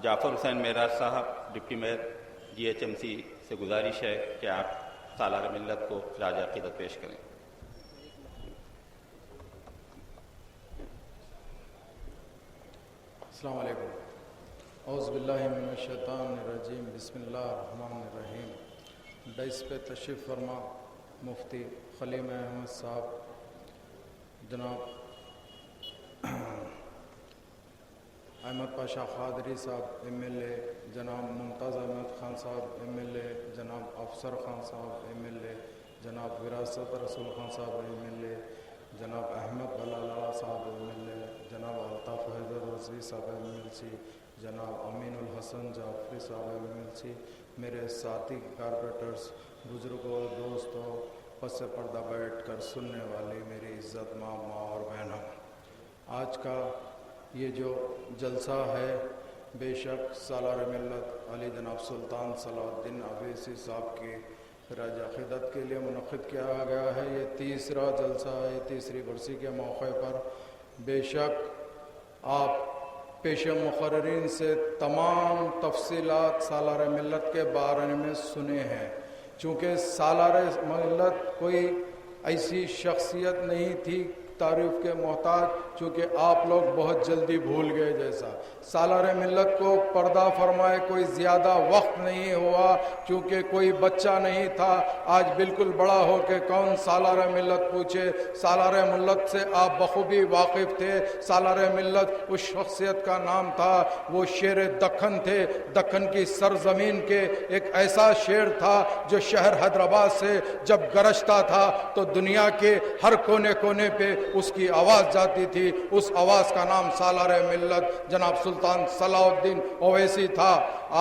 جعفر حسین معراج صاحب deputy mayor GHMC سے گزارش ہے کہ آپ سالار ملت کو خراج عقیدت پیش کریں۔ السلام علیکم۔ اعوذ باللہ من الشیطان الرجیم، بسم اللہ الرحمن الرحیم۔ ڈائس پہ تشریف فرما مفتی خلیم احمد صاحب، جناب احمد پاشا قادری صاحب MLA، جناب ممتاز احمد خان صاحب MLA، جناب افسر خان صاحب MLA، جناب وراثت رسول خان صاحب MLA، جناب احمد بلالہ صاحب MLA، جناب الطاف حیدر رضوی صاحب MLC، جناب امین الحسن جعفری صاحب MLC، میرے ساتھی کارپوریٹرز، بزرگوں، دوستوں، پس پردہ بیٹھ کر سننے والی میری عزت ماں اور بہنوں، آج کا یہ جو جلسہ ہے بے شک سالار ملت علی جناب سلطان صلاح الدین اویسی صاحب کی خراج عقیدت کے لیے منعقد کیا گیا ہے۔ یہ تیسرا جلسہ ہے، تیسری برسی کے موقع پر بے شک آپ پیش مقررین سے تمام تفصیلات سالار ملت کے بارے میں سنے ہیں، چونکہ سالار ملت کوئی ایسی شخصیت نہیں تھی تعریف کے محتاج، چونکہ آپ لوگ بہت جلدی بھول گئے جیسا۔ سالار ملت کو پردہ فرمائے کوئی زیادہ وقت نہیں ہوا، چونکہ کوئی بچہ نہیں تھا۔ آج بالکل بڑا ہو کے کون سالار ملت پوچھے؟ سالار ملت سے آپ بخوبی واقف تھے۔ سالار ملت اس شخصیت کا نام تھا، وہ شیر دکن تھے، دکن کی سرزمین کے ایک ایسا شیر تھا جو شہر حیدرآباد سے جب گرجتا تھا تو دنیا کے ہر کونے کونے پہ اس کی آواز جاتی تھی۔ اس آواز کا نام سالار ملت جناب سلطان صلاح الدین اویسی تھا۔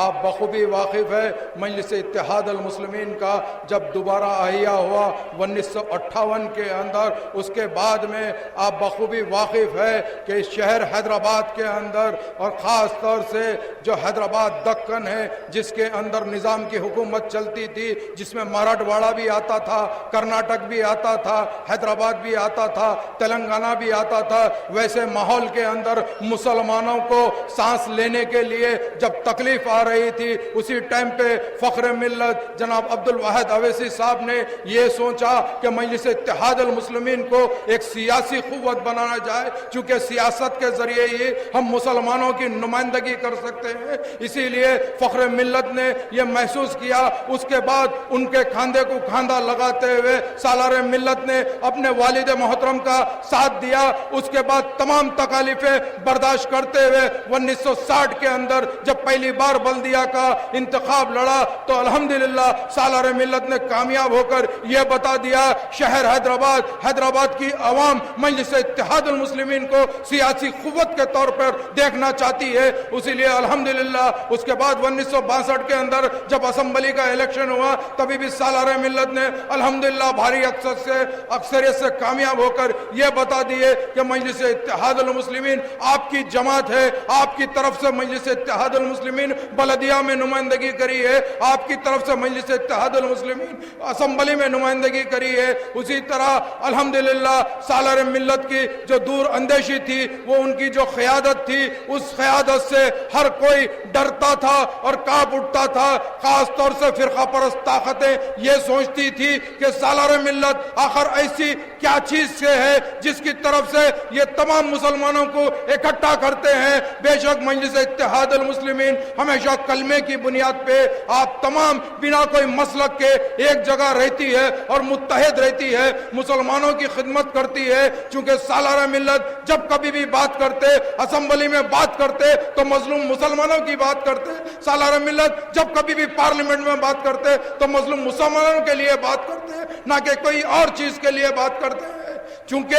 آپ بخوبی واقف ہے مجلس اتحاد المسلمین کا جب دوبارہ احیا ہوا 1958 کے اندر، اس کے بعد میں آپ بخوبی واقف ہے کہ شہر حیدرآباد کے اندر اور خاص طور سے جو حیدرآباد دکن ہے جس کے اندر نظام کی حکومت چلتی تھی، جس میں مراٹھواڑہ بھی آتا تھا، کرناٹک بھی آتا تھا، حیدرآباد بھی آتا تھا، تلنگانہ بھی آتا تھا، ویسے ماحول کے اندر مسلمانوں کو سانس لینے کے لیے جب تکلیف آ رہی تھی، اسی ٹائم پہ فخر ملت جناب عبدالواحد اویسی صاحب نے یہ سوچا کہ مجلس اتحاد المسلمین کو ایک سیاسی قوت بنانا جائے، چونکہ سیاست کے ذریعے ہی ہم مسلمانوں کی نمائندگی کر سکتے ہیں۔ اسی لیے فخر ملت نے یہ محسوس کیا، اس کے بعد ان کے کھاندے کو کھاندہ لگاتے ہوئے سالار ملت نے اپنے والد محترم کا ساتھ دیا۔ اس کے بعد تمام تکالیفیں برداشت کرتے ہوئے 1960 کے اندر جب پہلی بار بلدیہ کا انتخاب لڑا تو الحمدللہ سالار ملت نے کامیاب ہو کر یہ بتا دیا شہر حیدرآباد کی عوام مجلس اتحاد المسلمین کو سیاسی قوت کے طور پر دیکھنا چاہتی ہے۔ اسی لیے الحمدللہ اس کے بعد 1962 کے اندر جب اسمبلی کا الیکشن ہوا تبھی بھی سالار ملت نے الحمدللہ بھاری اکثریت سے کامیاب ہو کر یہ بتا دیے کہ مجلس اتحاد المسلمین آپ کی جماعت ہے، آپ کی طرف سے مجلس اتحاد المسلمین بلدیہ میں نمائندگی کری ہے، آپ کی طرف سے مجلس اتحاد المسلمین اسمبلی میں نمائندگی کری ہے۔ اسی طرح الحمدللہ سالار ملت کی جو دور اندیشی تھی، وہ ان کی جو قیادت تھی، اس قیادت سے ہر کوئی ڈرتا تھا اور کانپ اٹھتا تھا۔ خاص طور سے فرقہ پرست طاقتیں یہ سوچتی تھی کہ سالار ملت آخر ایسی کیا چیز سے ہے جس کی طرف سے یہ تمام مسلمانوں کو اکٹھا کرتے ہیں۔ بے شک مجلس اتحاد المسلمین ہمیشہ کلمے کی بنیاد پہ آپ تمام بنا کوئی مسلک کے ایک جگہ رہتی ہے اور متحد رہتی ہے، مسلمانوں کی خدمت کرتی ہے۔ چونکہ سالار ملت جب کبھی بھی بات کرتے، اسمبلی میں بات کرتے تو مظلوم مسلمانوں کی بات کرتے، سالار ملت جب کبھی بھی پارلیمنٹ میں بات کرتے تو مظلوم مسلمانوں کے لیے بات کرتے، نہ کہ کوئی اور چیز کے لیے بات کرتے ہیں۔ چونکہ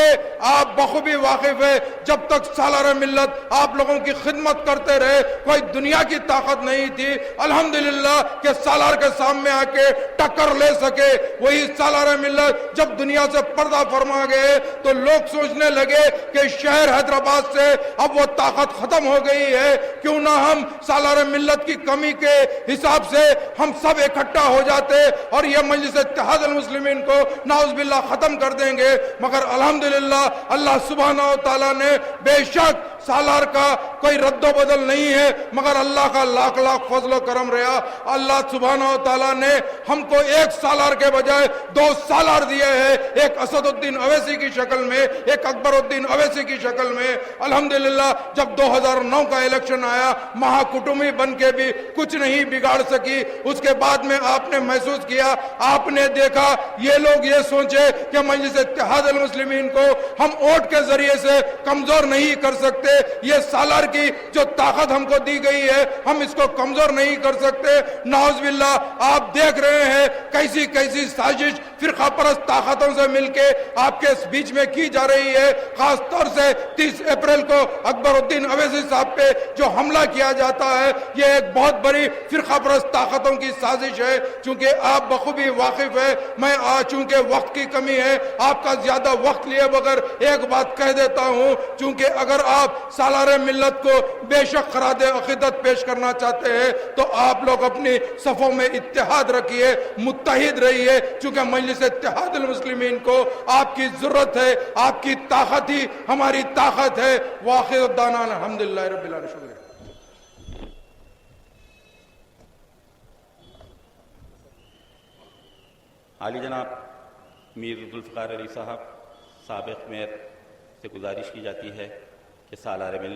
آپ بخوبی واقف ہے جب تک سالار ملت آپ لوگوں کی خدمت کرتے رہے، کوئی دنیا کی طاقت نہیں تھی الحمدللہ کہ سالار کے سامنے آ کے ٹکر لے سکے۔ وہی سالار ملت جب دنیا سے پردہ فرما گئے تو لوگ سوچنے لگے کہ شہر حیدرآباد سے اب وہ طاقت ختم ہو گئی ہے، کیوں نہ ہم سالار ملت کی کمی کے حساب سے ہم سب اکٹھا ہو جاتے اور یہ مجلس اتحاد المسلمین کو نعوذ باللہ ختم کر دیں گے۔ مگر الحمدللہ اللہ سبحانہ و تعالیٰ نے بے شک سالار کا کوئی رد و بدل نہیں ہے مگر اللہ کا لاکھ لاکھ فضل و کرم رہا. اللہ سبحانہ و تعالیٰ نے ہم کو ایک سالار کے بجائے 2 سالار دیے ہیں, ایک اسد الدین اویسی کی شکل میں, ایک اکبر الدین اویسی کی شکل میں. الحمدللہ جب 2009 کا الیکشن آیا مہا کٹومی بن کے بھی کچھ نہیں بگاڑ سکی. اس کے بعد میں آپ نے محسوس کیا, آپ نے دیکھا یہ لوگ یہ سوچے کہ مجلس اتحاد المسلمین کو ہم ووٹ کے ذریعے سے کمزور نہیں کر سکتے, یہ سالار کی جو طاقت ہم کو دی گئی ہے ہم اس کو کمزور نہیں کر سکتے. نعوذ باللہ آپ دیکھ رہے ہیں کیسی کیسی سازش فرقہ پرست طاقتوں سے مل کے آپ کے بیچ میں کی جا رہی ہے. خاص طور سے 30 اپریل کو اکبر الدین اویسی صاحب پہ جو حملہ کیا جاتا ہے یہ ایک بہت بڑی فرقہ پرست طاقتوں کی سازش ہے. چونکہ آپ بخوبی واقف ہے, میں چونکہ وقت کی کمی ہے آپ کا زیادہ وقت لیے بغیر ایک بات کہہ دیتا ہوں, چونکہ اگر آپ سالار ملت کو بے شک خراج عقیدت پیش کرنا چاہتے ہیں تو آپ لوگ اپنی صفوں میں اتحاد رکھیے, متحد رہیے, چونکہ مجلس اتحاد المسلمین کو آپ کی ضرورت ہے, آپ کی طاقت ہی ہماری طاقت ہے. وآخر دعوانا الحمدللہ رب العالمین. شکریہ. عالی جناب میر ذوالفقار علی صاحب سابق میئر سے گزارش کی جاتی ہے کہ سالار ملت